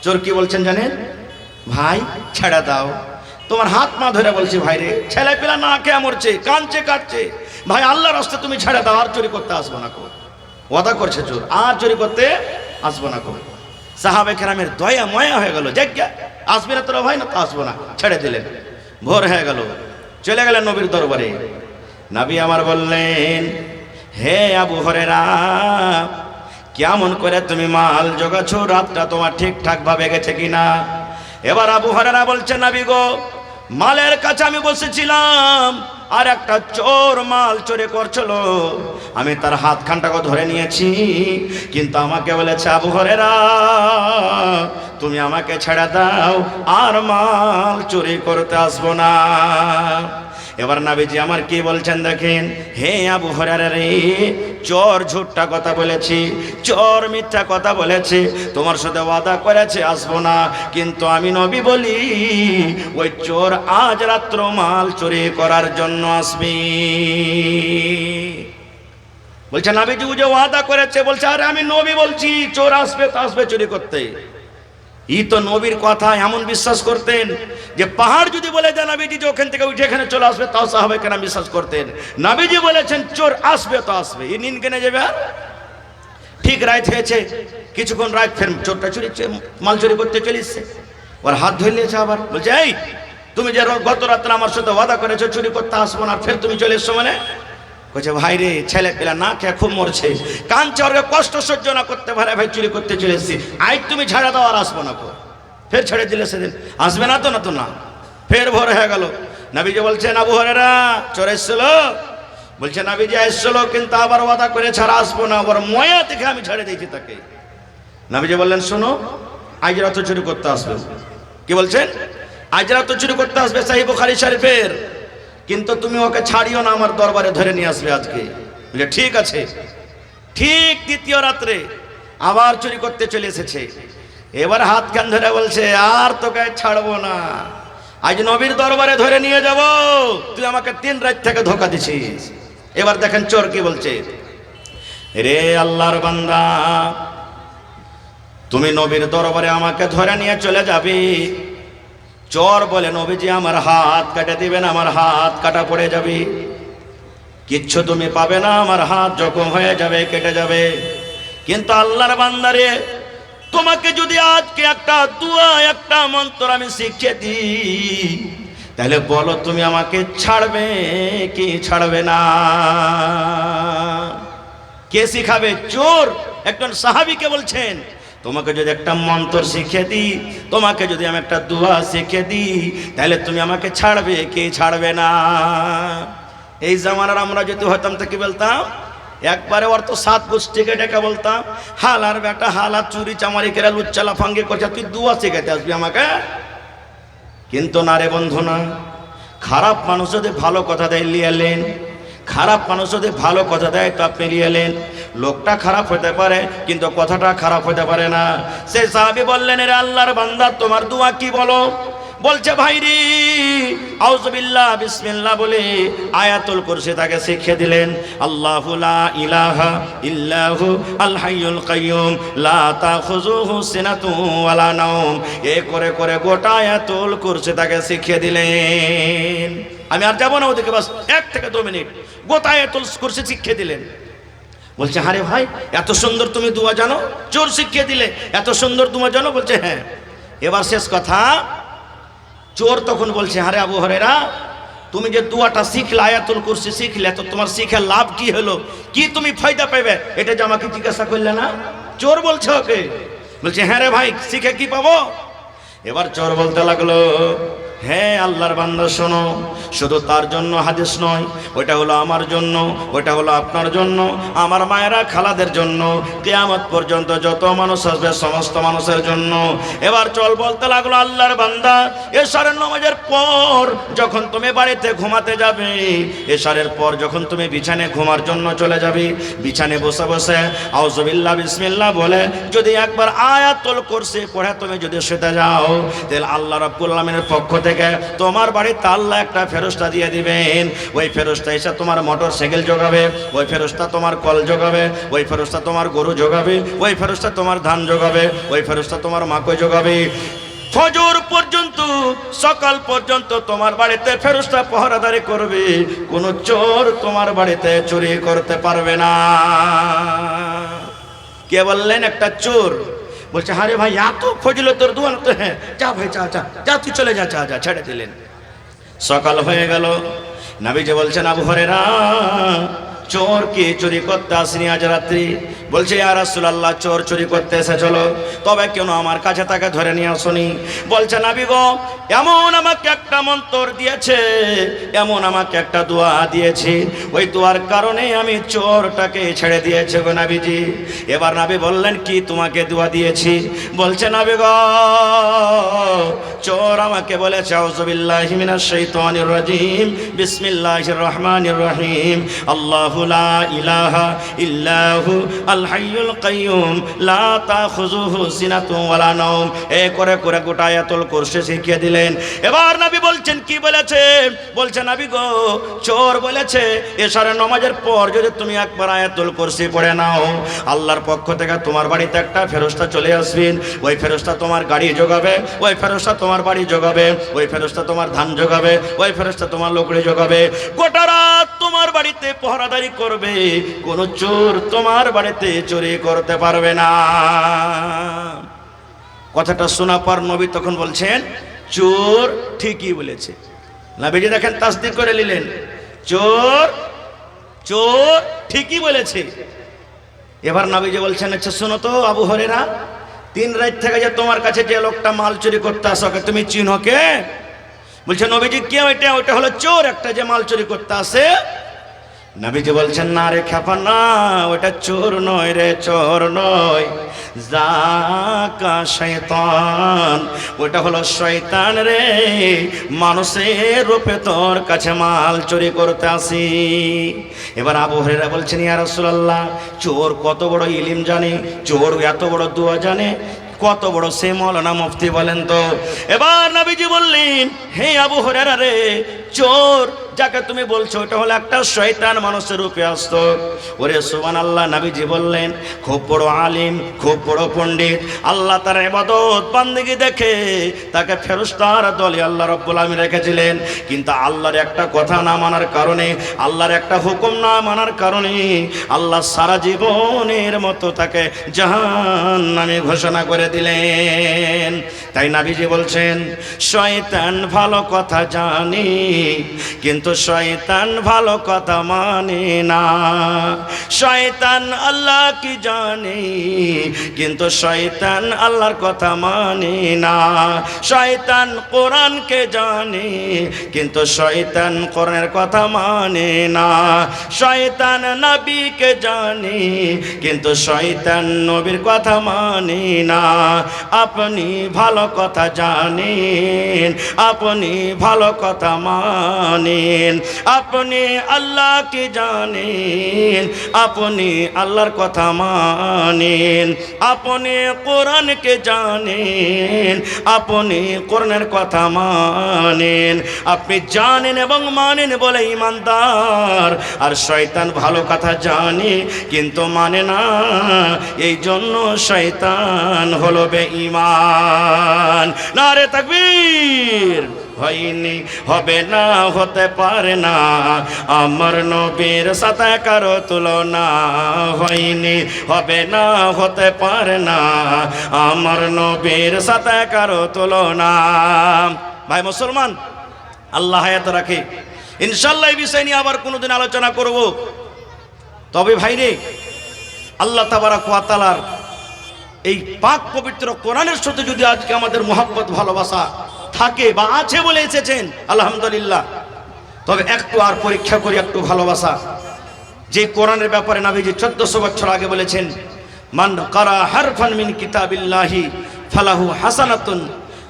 চোর কি বলছেন জানেন? ভাই ছেড়ে দাও, তোমার হাত মা ধরে বলছি, ভাই রে, ছেলে পেলা না খেয়ে মরছে, কাঁদছে কাটছে, ভাই আল্লাহর রাস্তায় তুমি ছেড়ে দাও, আর চুরি করতে আসবো না। ওয়াদা করছে চোর, আর চুরি করতে আসবো না। সাহাবায়ে কেরামের দয়া ময়া হয়ে গেল, যাজ্ঞা আসবি না তোরা ভাই, না তো আসবো না, ছেড়ে দিলেন। ভোর হয়ে গেল, চলে গেলেন নবীর দরবারে। নবী আমার বললেন, হে আবু হুরায়রা, কেমন করে তুমি মাল জোগাছো? রাতটা তোমার ঠিকঠাক ভাবে গেছে কিনা? এবার আবু হুরায়রা বলছেন, নবী গো, মালের কাছে আমি বসেছিলাম, আর একটা চোর মাল চুরি করছিল, আমি তার হাত খানটাকে ধরে নিয়েছি, কিন্তু আমাকে বলেছে আবু হুরায়রা তুমি আমাকে ছেড়ে দাও, আর মাল চুরি করতে আসবো না। এবার নবীজি আমার কি বলছেন দেখেন, হে আবু হুরায়রা রে, চোর ঝুট্টা কথা বলেছি, চোর মিথ্যা কথা বলেছে, তোমার সাথে ওয়াদা করেছে আসবো না, কিন্তু আমি নবী বলি ওই চোর আজ রাত্র মাল চুরি করার জন্য আসবি। বলছে নবীজি যে ওয়াদা করেছে, বলছে আরে আমি নবী বলছি চোর আসবে তো আসবে চুরি করতে। ই তো নবীর কথা এমন বিশ্বাস করতেন যে পাহাড় যদি বলে দেয় নবীজি যে ওখান থেকে উঠে এখানে চলে আসবে, তাও সাহাবায়ে কেরাম বিশ্বাস করতেন। নবীজি বলেছেন চোর আসবে তো আসবে, ই নিন কেনে যাবে। আর ঠিক রাত হয়েছে, কিছুক্ষণ রাত, ফের চোরটা চুরি মাল চুরি করতে চলেছে, ওর হাত ধরে নিয়েছে, আবার বলছে এই তুমি যে গত রাত্রে আমার সাথে ওয়াদা করেছো চুরি করতে আসবো না, ফের তুমি চলে এসছো মানে? বলছে ভাই রে, ছেলে পেলা না খেয়ে খুব মরছে, কাঁদছে, ওর কষ্ট সহ্য না করতে পারে, ভাই চুরি করতে চলে এসেছি, আজ তুমি ছেড়ে দাও আর আসবো না। ফের ছেড়ে দিলে সেদিন আসবে না তো, না তো না। ফের ভোর হয়ে গেল, নবীজি বলছেন আবু হুরায়রা চোর এসেছিল, বলছে নবীজি এসেছিল কিন্তু আবার ওয়াদা করে ছাড়া আসবো না, আবার ময়া থেকে আমি ছেড়ে দিয়েছি তাকে। নবীজি বললেন শোনো, আজ রাত চুরি করতে আসবে। কি বলছেন? আজ রাত চুরি করতে আসবে, সহিহ বুখারী শরীফের, কিন্তু তুমি ওকে ছাড়িও না, আমার দরবারে ধরে নিয়ে আসবে আজকে। বলে ঠিক আছে। ঠিক দ্বিতীয় রাত্রে আবার চুরি করতে চলে এসেছে, এবার হাত কান ধরে বলছে আর তোকে ছাড়বো না, আজ নবীর দরবারে ধরে নিয়ে যাব, তুই আমাকে 3 রাত থেকে ধোঁকা দিছিস। এবার দেখেন চোর কি বলছে, রে আল্লাহর বান্দা, তুমি নবীর দরবারে আমাকে ধরে নিয়ে চলে যাবি। চোর বলে নবীজি আমার হাত কেটে দিবেন, আমার হাত কাটা পড়ে যাবে, কিচ্ছু তুমি পাবে না, আমার হাত জখম হয়ে যাবে, কেটে যাবে। কিন্তু আল্লাহর বান্দারে, তোমাকে যদি আজকে একটা দুয়া একটা মন্ত্র আমি শিখিয়ে দিই, তাহলে বলো তুমি আমাকে ছাড়বে কি ছাড়বে না? কে শিখাবে? চোর একজন সাহাবীকে বলছেন তোমাকে যদি একটা মন্ত্র শিখিয়ে দিই, তোমাকে যদি আমি একটা দোয়া শিখিয়ে দিই, তাহলে তুমি আমাকে ছাড়বে কি ছাড়বে না? এই জামানার আমরা যদি হতাম তো কি বলতাম, একবারে ওর তো 7 গোষ্ঠীকে ডেকে বলতাম, হালার বেটা হালা চুরি চামারি করে লুচ্চালা ফাঙ্গি করছে, তুই দোয়া শিখাতে আসবি আমাকে? কিন্তু না রে বন্ধু না, খারাপ মানুষ যদি ভালো কথা দেয় লিয়ালেন, খারাপ মানুষ যদি ভালো কথা দেয় তো আপনি লিয়ালেন। লোকটা খারাপ হতে পারে কিন্তু কথাটা খারাপ হতে পারে না। সেই সাহাবী বললেন রে আল্লাহর বান্দা তোমার দোয়া কি বলো? বলছে ভাই রে আউযুবিল্লাহ বিসমিল্লাহ বলে আয়াতুল কুরসি তাকে শিখিয়ে দিলেন। আল্লাহু লা ইলাহা ইল্লাহু আল হাইয়ুল কাইয়ুম লা তাখুযুহু সিনাতুন ওয়ালা নাওম, এই করে করে গোটা আয়াতুল কুরসি তাকে শিখিয়ে দিলেন। আমি আর যাবো না ওদিকে, বাস 1 থেকে 2 মিনিট গোটা আয়াতুল কুরসি শিখিয়ে দিলেন। বলছে আরে ভাই এত সুন্দর তুমি দোয়া জানো? চোর শিখিয়ে দিলে এত সুন্দর দোয়া জানো? বলছে হ্যাঁ। এবার শেষ কথা, চোর তখন বলছে আরে আবু হুরায়রা তুমি যে দোয়াটা শিখলে, আয়াতুল কুরসি শিখলে, তো তোমার শিখে লাভ কি হলো, কি তুমি ফায়দা পাবে, এটা যে আমাকে জিজ্ঞাসা করলে না? চোর বলছে ওকে। বলছে হ্যাঁ রে ভাই শিখে কি পাবো? এবার চোর বলতে লাগলো হ্যাঁ আল্লাহর বান্দা শোনো, শুধু তার জন্য হাদিস নয়, ওইটা হলো আমার জন্য, ওইটা হলো আপনার জন্য, আমার মায়েরা খালাদের জন্য, কিয়ামত পর্যন্ত যত মানুষ আসবে সমস্ত মানুষের জন্য। এবার চল বলতে লাগলো আল্লাহর বান্দা এশারের নামাজের পর যখন তুমি বাড়িতে ঘুমাতে যাবে, এশারের পর যখন তুমি বিছানে ঘুমার জন্য চলে যাবে, বিছানে বসে বসে আউযুবিল্লাহ বিসমিল্লাহ বলে যদি একবার আয়াতুল কুরসি পড়ে তুমি যদি শুতে যাও, তাহলে আল্লাহ রাব্বুল আলামিনের পক্ষ থেকে তোমার বাড়িতে আল্লাহ একটা ফেরেশতা দিয়ে দিবেন। ওই ফেরেশতা এসে তোমার মোটরসাইকেল জোগাবে, ওই ফেরেশতা তোমার কল জোগাবে, ওই ফেরেশতা তোমার গরু জোগাবে, ওই ফেরেশতা তোমার ধান জোগাবে, ওই ফেরেশতা তোমার মাকৈ জোগাবে। ফজর পর্যন্ত সকাল পর্যন্ত তোমার বাড়িতে ফেরেশতা পহরাদারি করবে, কোনো চোর তোমার বাড়িতে চুরি করতে পারবে না। কে বললেন? একটা চোর। বলছে আরে ভাই এত ফজিলতের দোয়া তো, হ্যাঁ যা ভাই যা যা যা তুই চলে যা, যা ছেড়ে দিলেন। সকাল হয়ে গেল, নবীজি বলছেন আবু হুরায়রা চোর কি চুরি করতে আসেনি আজ রাত্রি? বলছে ইয়া রাসূলুল্লাহ, চোর চুরি করতে এসে চলো, তবে কেন আমার কাছে তাকে ধরে নিয়ে আসনি? বলছে নবী গো, এমন আমাকে একটা মন্ত্র দিয়েছে, এমন আমাকে একটা দোয়া দিয়েছে, ওই দোয়ার কারণে আমি চোরটাকে ছেড়ে দিয়েছি গো নবীজি। এবার নবী বললেন, কি তোমাকে দোয়া দিয়েছি? বলছে নবী গো, চোর আমাকে বলেছে আউযু বিল্লাহি মিনাশ শাইতানির রাজিম, বিসমিল্লাহির রহমানির রহিম, আল্লাহু লা ইলাহা ইল্লাহু আল হাইয়ুল কাইয়ুম লা তাখুযুহু সিনাতুন ওয়ালা নাওম। এই করে করে গোটা আয়াতুল কুরসি শিখিয়ে দিলেন। এবার নবী বলছেন, কি বলেছে? বলছে নবী গো, চোর বলেছে এশারের নামাজের পর যদি তুমি একবার আয়াতুল কুরসি পড়ে নাও, আল্লাহর পক্ষ থেকে তোমার বাড়িতে একটা ফেরেশতা চলে আসবেন, ওই ফেরেশতা তোমার গাড়ি জোগাবে, ওই ফেরেশতা তোমার বাড়ি জোগাবে, ওই ফেরেশতা তোমার ধান জোগাবে, ওই ফেরেশতা তোমার লোকড়ি জোগাবে, গোটা রাত তোমার বাড়িতে পহরাদারি করবে, কোন চোর তোমার বাড়িতে চুরি করতে পারবে না। কথাটা শোনা পর নবী তখন বলছেন, চোর ঠিকই বলেছে। নবীজি দেখেন তাসদিক করে নিলেন, চোর চোর ঠিকই বলেছে। এবার নবীজি বলছেন, আচ্ছা শোনো তো আবু হুরায়রা, 3 রাত থেকে যে তোমার কাছে যে লোকটা মাল চুরি করতে আসে, ওকে তুমি চিনো কে? বলছে নবীজি, কে ওইটা? ওইটা হলো চোর একটা, যে মাল চুরি করতে আসে। নবীজি বলছেন, না রে খেপা, না, ওটা চোর নয় রে, চোর নয়, জাকা শয়তান, ওটা হলো শয়তান রে, মানুষের রূপে তোর কাছে মাল চুরি করতে আসি। এবার আবু হুরায়রা বলছেন, ইয়া রাসূলুল্লাহ, চোর কত বড় ইলম জানে, চোর এত বড় দোয়া জানে, কত বড় সে মাওলানা মুফতি বলেন তো। এবার নবীজি বললেন, হে আবু হুরায়রা রে, চোর যাকে তুমি বলছো ওটা হলো একটা শয়তান মানুষের রূপে আসতো। ওরে সুবহানাল্লাহ। নবীজি বললেন, খুব বড় আলিম, খুব বড় পণ্ডিত, আল্লাহ তার ইবাদত বান্দেগি দেখে তাকে ফেরেশতার দলে আল্লাহ রাব্বুল আলামিন রেখেছিলেন, কিন্তু আল্লাহর একটা কথা না মানার কারণে, আল্লাহর একটা হুকুম না মানার কারণে আল্লাহ সারা জীবনের মতো তাকে জাহান্নামে ঘোষণা করে দিলেন। তাই নবীজি বলছেন, শয়তান ভালো কথা জানে, কিন্তু শয়তান ভালো কথা মানে না। শয়তান আল্লাহ কি জানে, কিন্তু শয়তান আল্লাহর কথা মানে না। শয়তান কোরআনকে জানে, কিন্তু শয়তান কোরআনের কথা মানে না। শয়তান নবীকে জানে, কিন্তু শয়তান নবীর কথা মানে না। আপনি ভালো কথা জানেন, আপনি ভালো কথা মানেন, আপনি আল্লাহকে জানেন, আপনি আল্লাহর কথা মানেন, আপনি কোরআনকে জানেন, আপনি কোরআনের কথা মানেন। আপনি জানেন এবং মানেন বলে ঈমানদার, আর শয়তান ভালো কথা জানে কিন্তু মানে না, এই জন্য শয়তান হলো বেঈমান। নারে তাকবীর। হয়নি, হবে না, হতে পারে না, আমার নবীর সাথে কারো তুলনা। হয়নি, হবে না, হতে পারে না, আমার নবীর সাথে কারো তুলনা। ভাই মুসলমান, আল্লাহ হায়াত রাখে, ইনশাআল্লাহ এই বিষয় নিয়ে আবার কোনোদিন আলোচনা করব। তবে ভাই রে, আল্লাহ তাবারাক ওয়া তাআলার এই পাক পবিত্র কোরআনের সাথে যদি আজকে আমাদের মহব্বত ভালোবাসা থাকে বা আছে বলে এসেছেন, আলহামদুলিল্লাহ। তবে একটু আর পরীক্ষা করি, একটু ভালোবাসা। যে কোরআনের ব্যাপারে নবীজি 1400 বছর আগে বলেছেন, মান কারা হারফান মিন কিতাবিল্লাহি ফালাহু হাসানাতুন,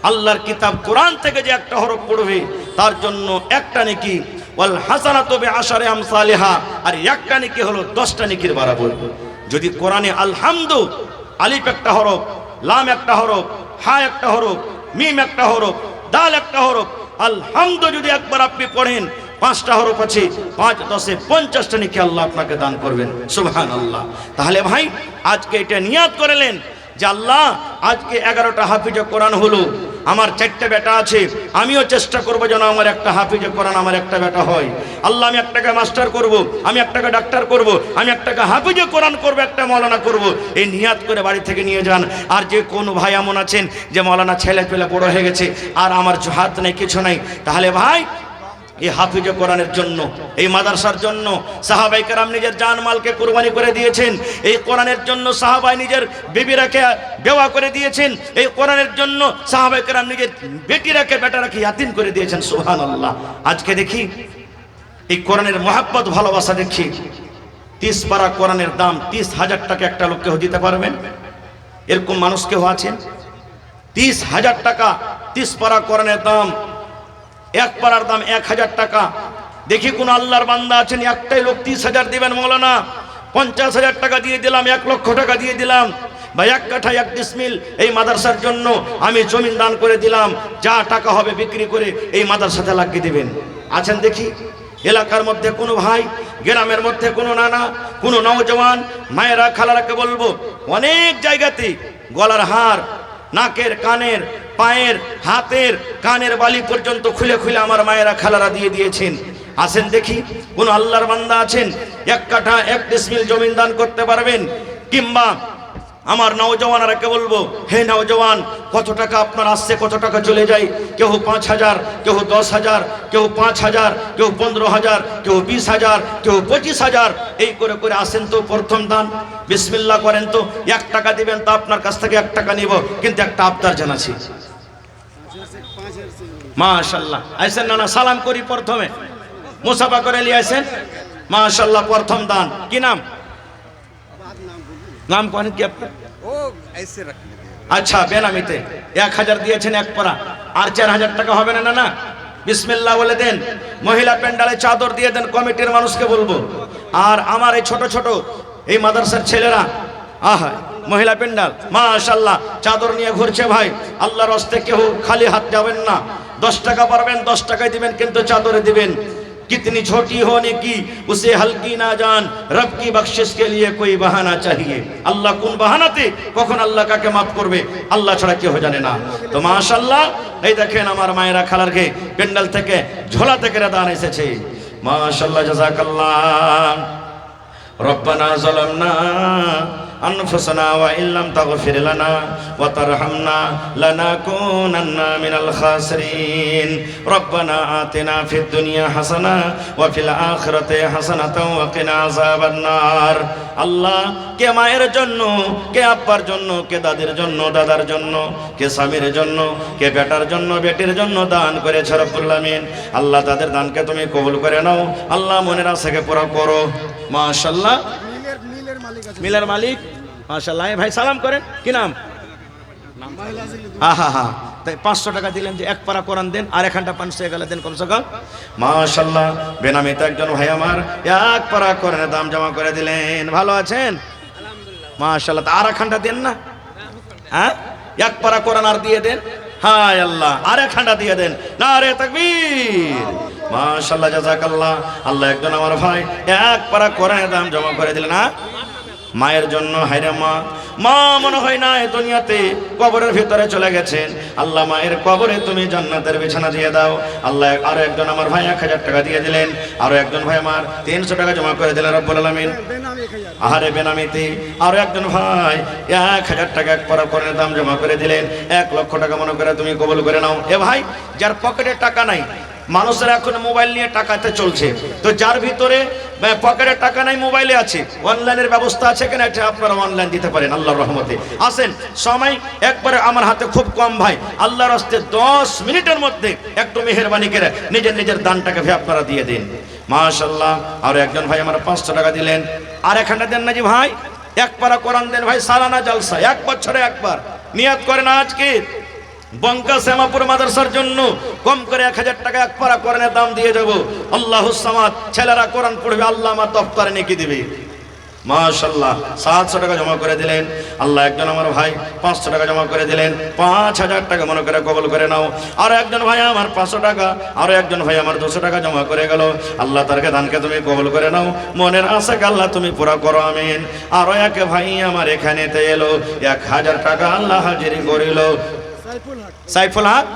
আল্লাহর কিতাব কোরআন থেকে যে একটা হরফ পড়বে তার জন্য একটা নেকি, ওয়াল হাসানাতু বিআশারি আমসালিহা, আর একটা নেকি হলো 10টা নেকির বরাবর। যদি কোরআনে আলহামদু, আলিফ একটা হরফ, লাম একটা হরফ, হা একটা হরফ, মিম একটা হরফ, দাল একটা হরফ, আলহামদু যদি একবার আপনি পড়েন, 5টা হরফ আছে, 5 10 50টা নেকি আল্লাহ আপনাকে দান করবেন। সুবহানাল্লাহ। তাহলে ভাই আজকে এটা নিয়াত করলেন যে আল্লাহ, আজকে 11টা হাফিজে কোরআন হলো, আমার 4টে বেটা আছে, আমিও চেষ্টা করব যেন আমার একটা হাফিজে কোরআন আমার একটা বেটা হয়। আল্লাহ, আমি একটাকে মাস্টার করব, আমি একটাকে ডাক্তার করব, আমি একটাকে হাফিজে কোরআন করব, একটা মাওলানা করব। এই নিয়াত করে বাড়ি থেকে নিয়ে যান। আর যে কোন ভাই এমন আছেন যে মাওলানা ছেলে পেলে বড় হয়ে গেছে আর আমার হাত নেই, কিছু নাই, তাহলে ভাই এই হাফিজে কোরআনের জন্য, এই মাদ্রাসার জন্য সাহাবায়ে কেরাম নিজের জান মালকে কুরবানি করে দিয়েছেন। এই কোরআনের জন্য সাহাবায়ে নিজের বিবিরাকে বেওয়া করে দিয়েছেন। এই কোরআনের জন্য সাহাবায়ে কেরাম নিজের বেটিরাকে বেটারাকে ইয়াতিম করে দিয়েছেন। সুবহানাল্লাহ। আজকে দেখি এই কোরআনের মহব্বত ভালোবাসা দেখি 30 পারা কোরআনের দাম 30,000 টাকা একটা লোককে দিতে পারবেন? এরকম মানুষ কেউ আছেন? 30,000 টাকা 30 পারা কোরআনের দাম, এক পারার দাম 1,000 টাকা। দেখি কোন আল্লাহর বান্দা আছেন একটাই লোক 30,000 দিবেন? মৌলানা 50,000 টাকা দিয়ে দিলাম, 1 লক্ষ টাকা দিয়ে দিলাম, বা 1 কাঠা 1 ডিসমিল এই মাদ্রাসার জন্য আমি জমিন দান করে দিলাম, যা টাকা হবে বিক্রি করে এই মাদ্রাসাতে লাগিয়ে দিবেন। আছেন দেখি? এলাকার মধ্যে কোনো ভাই, গ্রামের মধ্যে কোনো নানা, কোনো নওজওয়ান মায়েরা খালারাকে বলবো, অনেক জায়গাতে গলার হার, নাকের, কানের, পায়ের, হাতের, কানের বালি পর্যন্ত খুলে খুলে আমার মায়েরা খালারা দিয়ে দিয়েছেন। আসেন দেখি কোন আল্লাহর বান্দা আছেন 1 কাঠা 1 ডিসমিল জমিন দান করতে পারবেন? কিংবা আমার নওজওয়ানরাকে বলবো, হে নওজওয়ান, কত টাকা আপনার আসছে, কত টাকা চলে যায়? কেউ 5,000, কেউ 10,000, কেউ 5,000, কেউ 15,000, কেউ 20,000, কেউ 25,000, এই করে করে আসেন তো প্রথম দান বিসমিল্লাহ করেন তো। 1 টাকা দিবেন তো আপনার কাছ থেকে 1 টাকা নিব, কিন্তু একটা আবদার জানাচ্ছি। মাশাআল্লাহ। আইসেন না, সালাম করি প্রথমে, মুসাফা করে নিয়ে আসেন। মাশাআল্লাহ। প্রথম দান কি নাম? নাম কোন কি আপনার? আচ্ছা, বেনামিতে 1,000 দিয়েছেন 1 পারা, আর 4,000 টাকা হবে না? না, বিসমিল্লাহ বলে দেন। মহিলা প্যান্ডালে চাদর দিয়ে দেন, কমিটির মানুষকে বলবো। আর আমার এই ছোট ছোট এই মাদ্রাসার ছেলেরা, আহা, মহিলা প্যান্ডাল মাশাআল্লাহ চাদর নিয়ে ঘুরছে। ভাই আল্লাহর রাস্তায় কেউ খালি হাত যাবেন না। 10 টাকা পারবেন 10 টাকায় দিবেন, কিন্তু চাদরে দিবেন। कितनी छोटी होने की उसे हल्की ना जान, रब की बख्शिश के लिए कोई बहाना चाहिए। अल्लाह কোন বাহানাতে কখন আল্লাহ কাকে মাফ করবে আল্লাহ ছাড়া কেউ জানে না। তো মাশাআল্লাহ, এই দেখেন আমার মায়েরা খালারকে প্যান্ডেল থেকে ঝোলা থেকে দান এসেছে। মাশাআল্লাহ, জাযাকাল্লাহ। রব্বানা যালামনা أنفسنا وإن لم تغفر لنا وترحمنا لنكونن من الخاسرين ربنا آتنا في الدنيا حسنة وفي الآخرة حسنة وقنا عذاب النار। আল্লাহ, কে মায়ের জন্য, কে আব্বার জন্য, কে দাদির জন্য, দাদার জন্য, কে স্বামীর জন্য, কে বেটার জন্য, বেটির জন্য দান করেছে রব্বুল আমিন। আল্লাহ, তাদের দানকে তুমি কবুল করে নাও। আল্লাহ, মনের আশাকে পুরো করো। মাশাআল্লাহ। মিলের মালিক মাশাআল্লাহ। ভাই সালাম করেন, কি নাম? হা হা। তাই 500 টাকা দিলেন যে 1 পারা কোরআন দেন, আর এখানটা 500 গেলে দেন কমসে কম। মাশাআল্লাহ। বেনামিতে একজন ভাই আমার 1 পারা কোরআনের দাম জমা করে দিলেন। ভালো আছেন? মাশাআল্লাহ। আর এখানটা দেন না? হ্যাঁ, 1 পারা কোরআন আর দিয়ে দেন। হায় আল্লাহ, আর এখানটা দিয়ে দেন। নারে তাকবীর। মাশাআল্লাহ, জাযাকাল্লাহ। আল্লাহ, একজন আমার ভাই 1 পারা কোরআনের দাম জমা করে দিলেন। না, মায়ের জন্য। হায়রে মা, মা মনে হয় না এই দুনিয়াতে, কবরের ভিতরে চলে গেছেন। আল্লাহ, মায়ের কবরে তুমি জান্নাতের বিছানা দিয়ে দাও। আল্লাহ, আরো একজন আমার ভাই 1,000 টাকা দিয়ে দিলেন। আরো একজন ভাই আমার 300 টাকা জমা করে দিলেন রব্বুল আলামিন। আহারে বেনামিতে আরো একজন ভাই 1,000 টাকা 1 পারা কোরআনের দাম জমা করে দিলেন। 1 লক্ষ টাকা মনে করে তুমি কবুল করে নাও। এ ভাই, যার পকেটে টাকা নাই, মানুষের এখন মোবাইল নিয়ে টাকাতে চলছে, তো যার ভিতরে পকেটে টাকা নাই, মোবাইলে আছে, অনলাইনের ব্যবস্থা আছে কিনা, এটা আপনারা অনলাইন দিতে পারেন আল্লাহর রহমতে। আসেন, সময় একবারে আমার হাতে খুব কম ভাই, আল্লাহর রাস্তায় 10 মিনিটের মধ্যে একটু মেহেরবানি করে নিজের নিজের দানটাকে ভাই আপনারা দিয়ে দিন। মাশাআল্লাহ। আর একজন ভাই আমার 500 টাকা দিলেন। আর এখানটা দেন না জি ভাই, 1 পারা কোরআন দেন ভাই, সালানা জালসা 1 বছরে একবার নিয়ত করেন। আজকে বঙ্কা শ্যামাপুর মাদ্রাসার জন্য কম করে 1,000 টাকা 1 পারা কোরআনের দাম দিয়ে যাব। আল্লাহুস সামাদ, ছেলেরা কোরআন পড়বে, আল্লাহ আমার দফতরে নেকি দিবে। মাশাআল্লাহ। 700 টাকা জমা করে দিলেন। আল্লাহ, একজন আমার ভাই 500 টাকা জমা করে দিলেন। 5,000 টাকা মনে করে কবুল করে নাও। আর একজন ভাই আমার 500 টাকা, আর একজন ভাই আমার 200 টাকা জমা করে গেল। আল্লাহ, তারকে দানকে তুমি কবুল করে নাও, মনের আশাকে আল্লাহ তুমি পুরা করো, আমিন। আর এক ভাই আমার এখানেতে এলো 1,000 টাকা আল্লাহ হাজিরি করিল। সাইফুল হক